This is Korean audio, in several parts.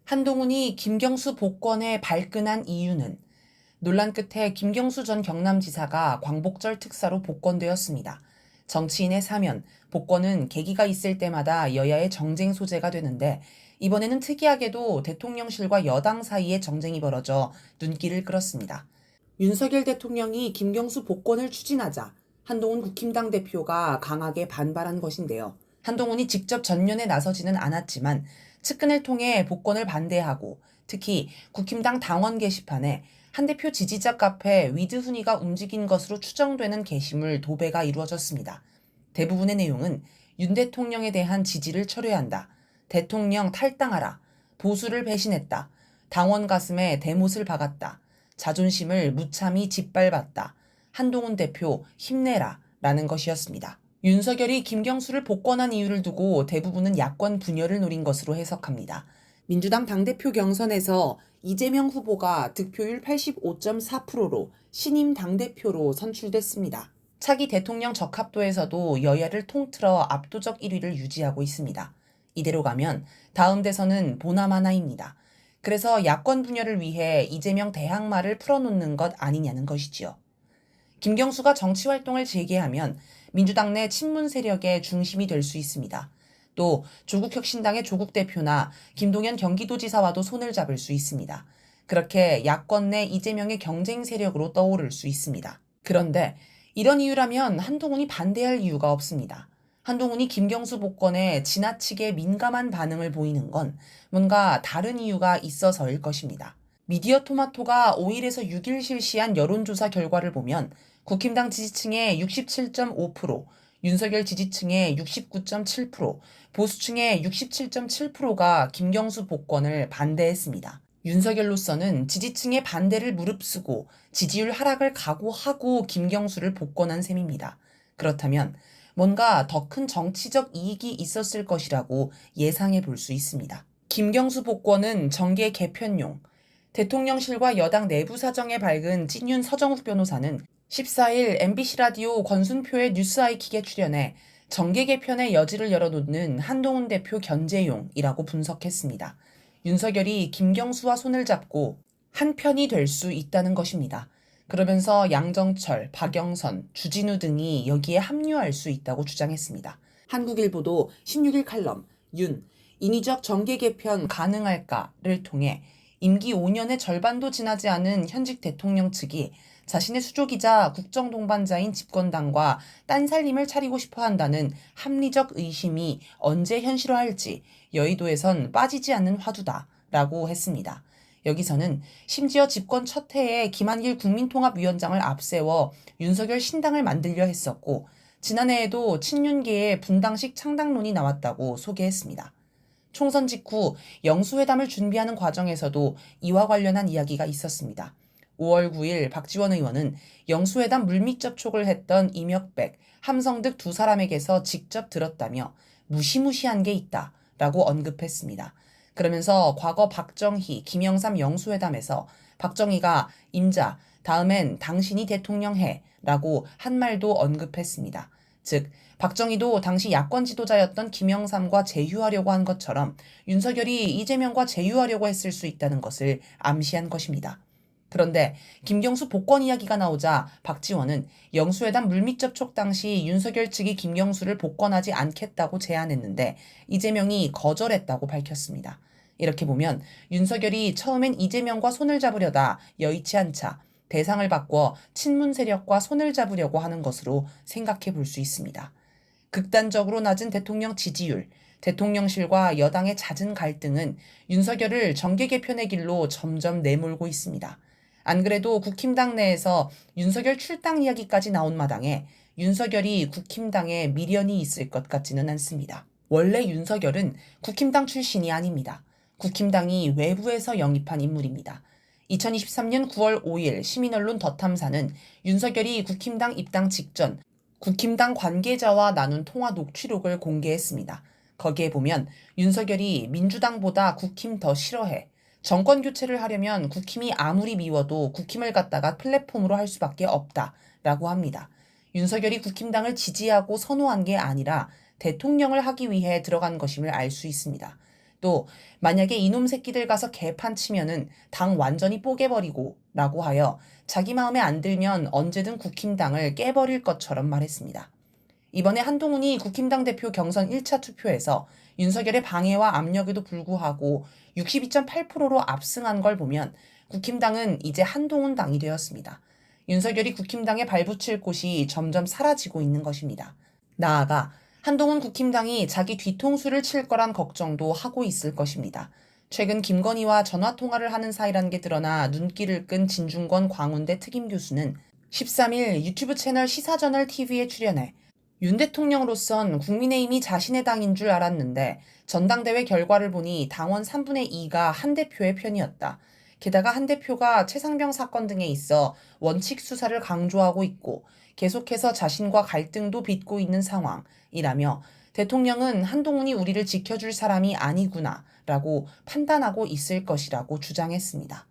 한동훈이 김경수 복권에 발끈한 이유는 논란 끝에 김경수 전 경남지사가 광복절 특사로 복권되었습니다. 정치인의 사면, 복권은 계기가 있을 때마다 여야의 정쟁 소재가 되는데 이번에는 특이하게도 대통령실과 여당 사이에 정쟁이 벌어져 눈길을 끌었습니다. 윤석열 대통령이 김경수 복권을 추진하자 한동훈 국힘당 대표가 강하게 반발한 것인데요. 한동훈이 직접 전면에 나서지는 않았지만 측근을 통해 복권을 반대하고 특히 국힘당 당원 게시판에 한 대표 지지자 카페 위드훈이가 움직인 것으로 추정되는 게시물 도배가 이루어졌습니다. 대부분의 내용은 윤 대통령에 대한 지지를 철회한다. 대통령 탈당하라. 보수를 배신했다. 당원 가슴에 대못을 박았다. 자존심을 무참히 짓밟았다. 한동훈 대표 힘내라. 라는 것이었습니다. 윤석열이 김경수를 복권한 이유를 두고 대부분은 야권 분열을 노린 것으로 해석합니다. 민주당 당대표 경선에서 이재명 후보가 득표율 85.4%로 신임 당대표로 선출됐습니다. 차기 대통령 적합도에서도 여야를 통틀어 압도적 1위를 유지하고 있습니다. 이대로 가면 다음 대선은 보남 하나입니다. 그래서 야권 분열을 위해 이재명 대항마를 풀어놓는 것 아니냐는 것이지요. 김경수가 정치활동을 재개하면 민주당 내 친문 세력의 중심이 될 수 있습니다. 또 조국혁신당의 조국 대표나 김동연 경기도지사와도 손을 잡을 수 있습니다. 그렇게 야권 내 이재명의 경쟁 세력으로 떠오를 수 있습니다. 그런데 이런 이유라면 한동훈이 반대할 이유가 없습니다. 한동훈이 김경수 복권에 지나치게 민감한 반응을 보이는 건 뭔가 다른 이유가 있어서일 것입니다. 미디어 토마토가 5일에서 6일 실시한 여론조사 결과를 보면 국힘당 지지층의 67.5%, 윤석열 지지층의 69.7%, 보수층의 67.7%가 김경수 복권을 반대했습니다. 윤석열로서는 지지층의 반대를 무릅쓰고 지지율 하락을 각오하고 김경수를 복권한 셈입니다. 그렇다면 뭔가 더 큰 정치적 이익이 있었을 것이라고 예상해 볼 수 있습니다. 김경수 복권은 정계 개편용, 대통령실과 여당 내부 사정에 밝은 찐윤 서정욱 변호사는 14일 MBC 라디오 권순표의 뉴스 아이킥에 출연해 정계 개편의 여지를 열어놓는 한동훈 대표 견제용이라고 분석했습니다. 윤석열이 김경수와 손을 잡고 한편이 될 수 있다는 것입니다. 그러면서 양정철, 박영선, 주진우 등이 여기에 합류할 수 있다고 주장했습니다. 한국일보도 16일 칼럼 인위적 정계 개편 가능할까를 통해 임기 5년의 절반도 지나지 않은 현직 대통령 측이 자신의 수조기자 국정동반자인 집권당과 딴살림을 차리고 싶어 한다는 합리적 의심이 언제 현실화할지 여의도에선 빠지지 않는 화두다라고 했습니다. 여기서는 심지어 집권 첫 해에 김한길 국민통합위원장을 앞세워 윤석열 신당을 만들려 했었고 지난해에도 친윤계의 분당식 창당론이 나왔다고 소개했습니다. 총선 직후 영수회담을 준비하는 과정에서도 이와 관련한 이야기가 있었습니다. 5월 9일 박지원 의원은 영수회담 물밑 접촉을 했던 이명백, 함성득 두 사람에게서 직접 들었다며 무시무시한 게 있다라고 언급했습니다. 그러면서 과거 박정희, 김영삼 영수회담에서 박정희가 임자, 다음엔 당신이 대통령 해 라고 한 말도 언급했습니다. 즉 박정희도 당시 야권 지도자였던 김영삼과 제휴하려고 한 것처럼 윤석열이 이재명과 제휴하려고 했을 수 있다는 것을 암시한 것입니다. 그런데 김경수 복권 이야기가 나오자 박지원은 영수회담 물밑 접촉 당시 윤석열 측이 김경수를 복권하지 않겠다고 제안했는데 이재명이 거절했다고 밝혔습니다. 이렇게 보면 윤석열이 처음엔 이재명과 손을 잡으려다 여의치 않자 대상을 바꿔 친문 세력과 손을 잡으려고 하는 것으로 생각해 볼 수 있습니다. 극단적으로 낮은 대통령 지지율, 대통령실과 여당의 잦은 갈등은 윤석열을 정계 개편의 길로 점점 내몰고 있습니다. 안 그래도 국힘당 내에서 윤석열 출당 이야기까지 나온 마당에 윤석열이 국힘당에 미련이 있을 것 같지는 않습니다. 원래 윤석열은 국힘당 출신이 아닙니다. 국힘당이 외부에서 영입한 인물입니다. 2023년 9월 5일 시민언론 더탐사는 윤석열이 국힘당 입당 직전 국힘당 관계자와 나눈 통화 녹취록을 공개했습니다. 거기에 보면 윤석열이 민주당보다 국힘 더 싫어해. 정권 교체를 하려면 국힘이 아무리 미워도 국힘을 갖다가 플랫폼으로 할 수밖에 없다라고 합니다. 윤석열이 국힘당을 지지하고 선호한 게 아니라 대통령을 하기 위해 들어간 것임을 알 수 있습니다. 또 만약에 이놈 새끼들 가서 개판 치면은 당 완전히 뽀개버리고 라고 하여 자기 마음에 안 들면 언제든 국힘당을 깨버릴 것처럼 말했습니다. 이번에 한동훈이 국힘당 대표 경선 1차 투표에서 윤석열의 방해와 압력에도 불구하고 62.8%로 압승한 걸 보면 국힘당은 이제 한동훈 당이 되었습니다. 윤석열이 국힘당에 발붙일 곳이 점점 사라지고 있는 것입니다. 나아가 한동훈 국힘당이 자기 뒤통수를 칠 거란 걱정도 하고 있을 것입니다. 최근 김건희와 전화통화를 하는 사이라는 게 드러나 눈길을 끈 진중권 광운대 특임 교수는 13일 유튜브 채널 시사저널 TV에 출연해 윤 대통령으로선 국민의힘이 자신의 당인 줄 알았는데 전당대회 결과를 보니 당원 3분의 2가 한 대표의 편이었다. 게다가 한 대표가 최상병 사건 등에 있어 원칙 수사를 강조하고 있고 계속해서 자신과 갈등도 빚고 있는 상황이라며 대통령은 한동훈이 우리를 지켜줄 사람이 아니구나 라고 판단하고 있을 것이라고 주장했습니다.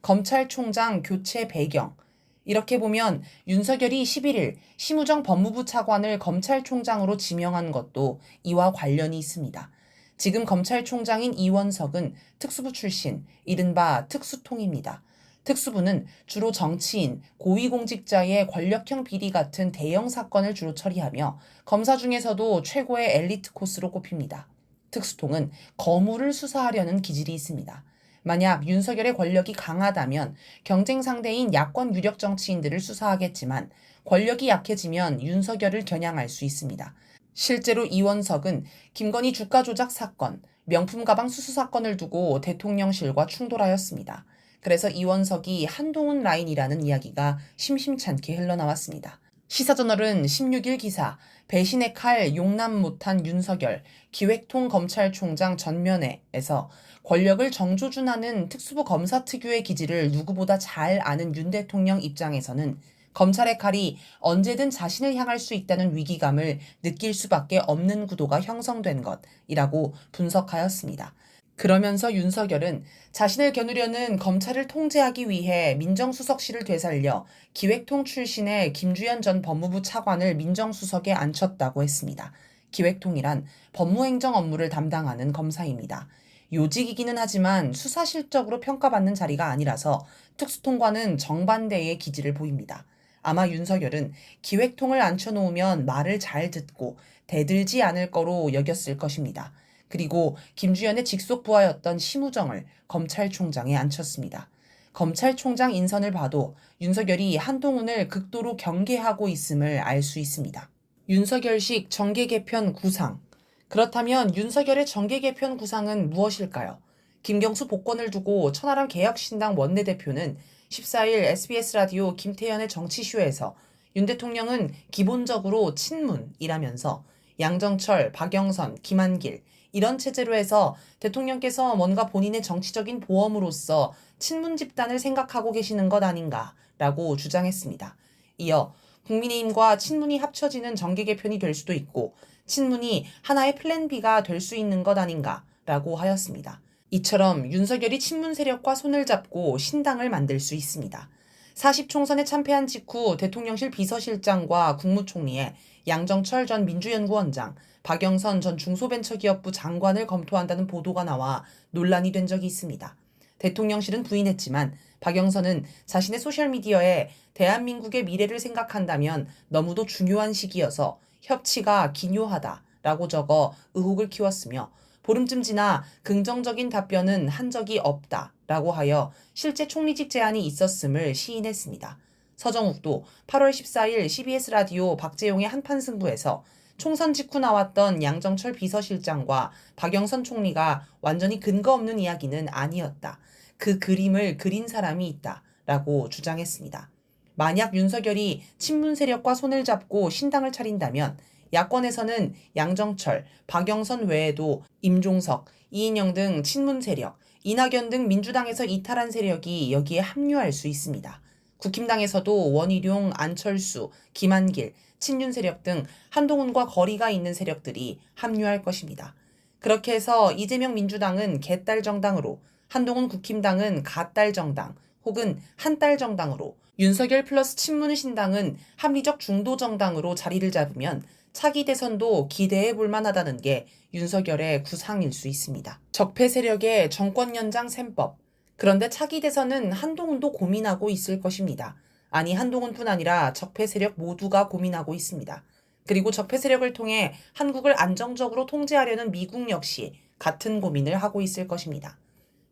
검찰총장 교체 배경. 이렇게 보면 윤석열이 11일 심우정 법무부 차관을 검찰총장으로 지명한 것도 이와 관련이 있습니다. 지금 검찰총장인 이원석은 특수부 출신, 이른바 특수통입니다. 특수부는 주로 정치인, 고위공직자의 권력형 비리 같은 대형 사건을 주로 처리하며 검사 중에서도 최고의 엘리트 코스로 꼽힙니다. 특수통은 거물을 수사하려는 기질이 있습니다. 만약 윤석열의 권력이 강하다면 경쟁 상대인 야권 유력 정치인들을 수사하겠지만 권력이 약해지면 윤석열을 겨냥할 수 있습니다. 실제로 이원석은 김건희 주가 조작 사건, 명품 가방 수수 사건을 두고 대통령실과 충돌하였습니다. 그래서 이원석이 한동훈 라인이라는 이야기가 심심찮게 흘러나왔습니다. 시사저널은 16일 기사 배신의 칼 용납 못한 윤석열 기획통 검찰총장 전면회에서 권력을 정조준하는 특수부 검사 특유의 기질을 누구보다 잘 아는 윤 대통령 입장에서는 검찰의 칼이 언제든 자신을 향할 수 있다는 위기감을 느낄 수밖에 없는 구도가 형성된 것이라고 분석하였습니다. 그러면서 윤석열은 자신을 겨누려는 검찰을 통제하기 위해 민정수석실을 되살려 기획통 출신의 김주현 전 법무부 차관을 민정수석에 앉혔다고 했습니다. 기획통이란 법무행정 업무를 담당하는 검사입니다. 요직이기는 하지만 수사 실적으로 평가받는 자리가 아니라서 특수통과는 정반대의 기질을 보입니다. 아마 윤석열은 기획통을 앉혀놓으면 말을 잘 듣고 대들지 않을 거로 여겼을 것입니다. 그리고 김주현의 직속 부하였던 심우정을 검찰총장에 앉혔습니다. 검찰총장 인선을 봐도 윤석열이 한동훈을 극도로 경계하고 있음을 알 수 있습니다. 윤석열식 정계 개편 구상. 그렇다면 윤석열의 정계 개편 구상은 무엇일까요? 김경수 복권을 두고 천하람 개혁신당 원내대표는 14일 SBS 라디오 김태현의 정치쇼에서 윤 대통령은 기본적으로 친문이라면서 양정철, 박영선, 김한길 이런 체제로 해서 대통령께서 뭔가 본인의 정치적인 보험으로서 친문 집단을 생각하고 계시는 것 아닌가라고 주장했습니다. 이어 국민의힘과 친문이 합쳐지는 정계 개편이 될 수도 있고 친문이 하나의 플랜 B가 될 수 있는 것 아닌가라고 하였습니다. 이처럼 윤석열이 친문 세력과 손을 잡고 신당을 만들 수 있습니다. 40총선에 참패한 직후 대통령실 비서실장과 국무총리에 양정철 전 민주연구원장, 박영선 전 중소벤처기업부 장관을 검토한다는 보도가 나와 논란이 된 적이 있습니다. 대통령실은 부인했지만 박영선은 자신의 소셜미디어에 대한민국의 미래를 생각한다면 너무도 중요한 시기여서 협치가 기묘하다라고 적어 의혹을 키웠으며 보름쯤 지나 긍정적인 답변은 한 적이 없다라고 하여 실제 총리직 제안이 있었음을 시인했습니다. 서정욱도 8월 14일 CBS 라디오 박재용의 한판 승부에서 총선 직후 나왔던 양정철 비서실장과 박영선 총리가 완전히 근거 없는 이야기는 아니었다. 그 그림을 그린 사람이 있다라고 주장했습니다. 만약 윤석열이 친문 세력과 손을 잡고 신당을 차린다면 야권에서는 양정철, 박영선 외에도 임종석, 이인영 등 친문 세력, 이낙연 등 민주당에서 이탈한 세력이 여기에 합류할 수 있습니다. 국힘당에서도 원희룡, 안철수, 김한길, 친윤 세력 등 한동훈과 거리가 있는 세력들이 합류할 것입니다. 그렇게 해서 이재명 민주당은 개딸 정당으로, 한동훈 국힘당은 가딸 정당 혹은 한딸 정당으로, 윤석열 플러스 친문 신당은 합리적 중도 정당으로 자리를 잡으면 차기 대선도 기대해 볼 만하다는 게 윤석열의 구상일 수 있습니다. 적폐 세력의 정권 연장 셈법. 그런데 차기 대선은 한동훈도 고민하고 있을 것입니다. 아니, 한동훈뿐 아니라 적폐 세력 모두가 고민하고 있습니다. 그리고 적폐 세력을 통해 한국을 안정적으로 통제하려는 미국 역시 같은 고민을 하고 있을 것입니다.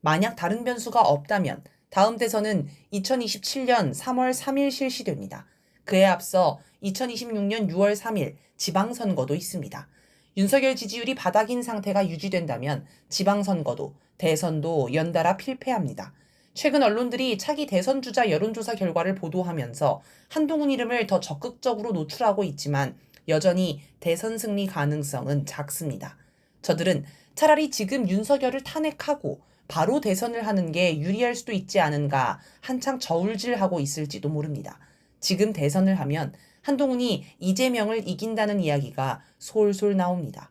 만약 다른 변수가 없다면 다음 대선은 2027년 3월 3일 실시됩니다. 그에 앞서 2026년 6월 3일 지방선거도 있습니다. 윤석열 지지율이 바닥인 상태가 유지된다면 지방선거도 대선도 연달아 필패합니다. 최근 언론들이 차기 대선 주자 여론조사 결과를 보도하면서 한동훈 이름을 더 적극적으로 노출하고 있지만 여전히 대선 승리 가능성은 작습니다. 저들은 차라리 지금 윤석열을 탄핵하고 바로 대선을 하는 게 유리할 수도 있지 않은가 한창 저울질하고 있을지도 모릅니다. 지금 대선을 하면 한동훈이 이재명을 이긴다는 이야기가 솔솔 나옵니다.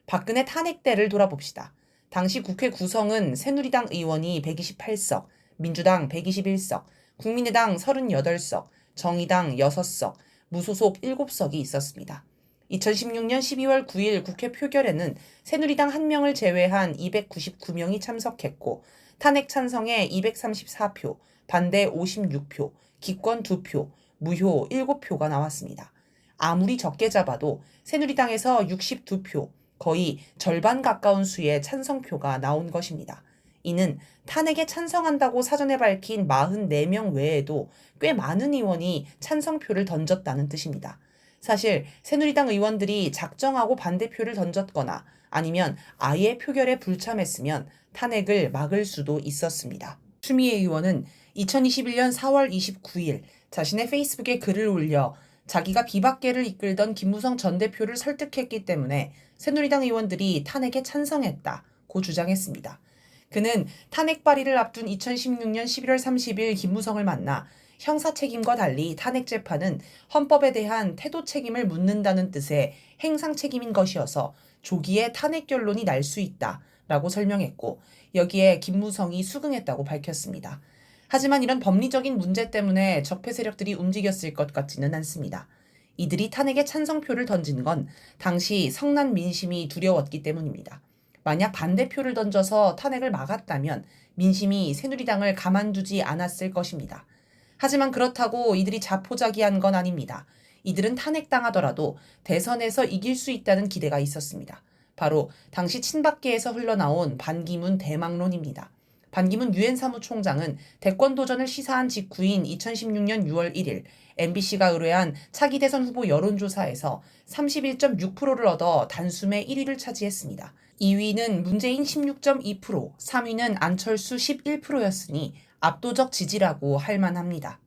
박근혜 탄핵 때를 돌아봅시다. 당시 국회 구성은 새누리당 의원이 128석, 민주당 121석, 국민의당 38석, 정의당 6석, 무소속 7석이 있었습니다. 2016년 12월 9일 국회 표결에는 새누리당 1명을 제외한 299명이 참석했고 탄핵 찬성에 234표, 반대 56표, 기권 2표, 무효 7표가 나왔습니다. 아무리 적게 잡아도 새누리당에서 62표, 거의 절반 가까운 수의 찬성표가 나온 것입니다. 이는 탄핵에 찬성한다고 사전에 밝힌 44명 외에도 꽤 많은 의원이 찬성표를 던졌다는 뜻입니다. 사실 새누리당 의원들이 작정하고 반대표를 던졌거나 아니면 아예 표결에 불참했으면 탄핵을 막을 수도 있었습니다. 추미애 의원은 2021년 4월 29일 자신의 페이스북에 글을 올려 자기가 비박계를 이끌던 김무성 전 대표를 설득했기 때문에 새누리당 의원들이 탄핵에 찬성했다고 주장했습니다. 그는 탄핵 발의를 앞둔 2016년 11월 30일 김무성을 만나 형사 책임과 달리 탄핵 재판은 헌법에 대한 태도 책임을 묻는다는 뜻의 행상 책임인 것이어서 조기에 탄핵 결론이 날 수 있다라고 설명했고 여기에 김무성이 수긍했다고 밝혔습니다. 하지만 이런 법리적인 문제 때문에 적폐 세력들이 움직였을 것 같지는 않습니다. 이들이 탄핵에 찬성표를 던진 건 당시 성난 민심이 두려웠기 때문입니다. 만약 반대표를 던져서 탄핵을 막았다면 민심이 새누리당을 가만두지 않았을 것입니다. 하지만 그렇다고 이들이 자포자기한 건 아닙니다. 이들은 탄핵당하더라도 대선에서 이길 수 있다는 기대가 있었습니다. 바로 당시 친박계에서 흘러나온 반기문 대망론입니다. 반기문 유엔 사무총장은 대권 도전을 시사한 직후인 2016년 6월 1일 MBC가 의뢰한 차기 대선 후보 여론조사에서 31.6%를 얻어 단숨에 1위를 차지했습니다. 2위는 문재인 16.2%, 3위는 안철수 11%였으니 압도적 지지라고 할 만합니다.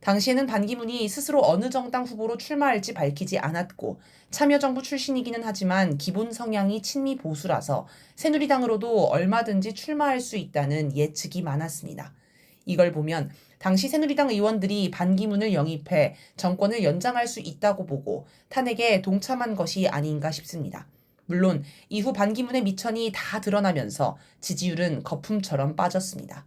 당시에는 반기문이 스스로 어느 정당 후보로 출마할지 밝히지 않았고 참여정부 출신이기는 하지만 기본 성향이 친미 보수라서 새누리당으로도 얼마든지 출마할 수 있다는 예측이 많았습니다. 이걸 보면 당시 새누리당 의원들이 반기문을 영입해 정권을 연장할 수 있다고 보고 탄핵에 동참한 것이 아닌가 싶습니다. 물론 이후 반기문의 미천이 다 드러나면서 지지율은 거품처럼 빠졌습니다.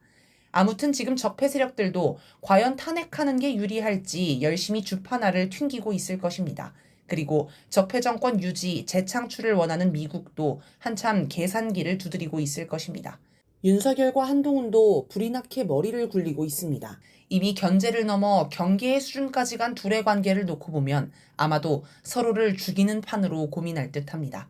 아무튼 지금 적폐 세력들도 과연 탄핵하는 게 유리할지 열심히 주판알을 튕기고 있을 것입니다. 그리고 적폐 정권 유지, 재창출을 원하는 미국도 한참 계산기를 두드리고 있을 것입니다. 윤석열과 한동훈도 불이 나게 머리를 굴리고 있습니다. 이미 견제를 넘어 경계의 수준까지 간 둘의 관계를 놓고 보면 아마도 서로를 죽이는 판으로 고민할 듯합니다.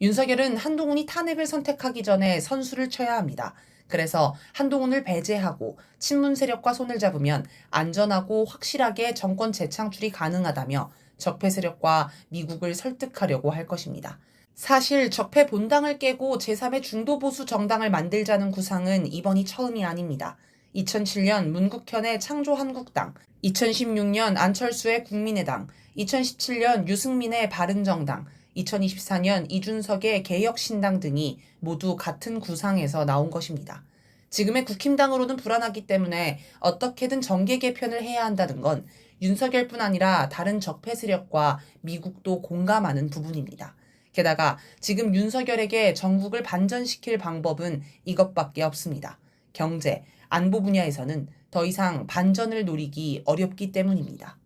윤석열은 한동훈이 탄핵을 선택하기 전에 선수를 쳐야 합니다. 그래서 한동훈을 배제하고 친문 세력과 손을 잡으면 안전하고 확실하게 정권 재창출이 가능하다며 적폐 세력과 미국을 설득하려고 할 것입니다. 사실 적폐 본당을 깨고 제3의 중도보수 정당을 만들자는 구상은 이번이 처음이 아닙니다. 2007년 문국현의 창조한국당, 2016년 안철수의 국민의당, 2017년 유승민의 바른정당, 2024년 이준석의 개혁신당 등이 모두 같은 구상에서 나온 것입니다. 지금의 국힘당으로는 불안하기 때문에 어떻게든 정계 개편을 해야 한다는 건 윤석열뿐 아니라 다른 적폐 세력과 미국도 공감하는 부분입니다. 게다가 지금 윤석열에게 정국을 반전시킬 방법은 이것밖에 없습니다. 경제, 안보 분야에서는 더 이상 반전을 노리기 어렵기 때문입니다.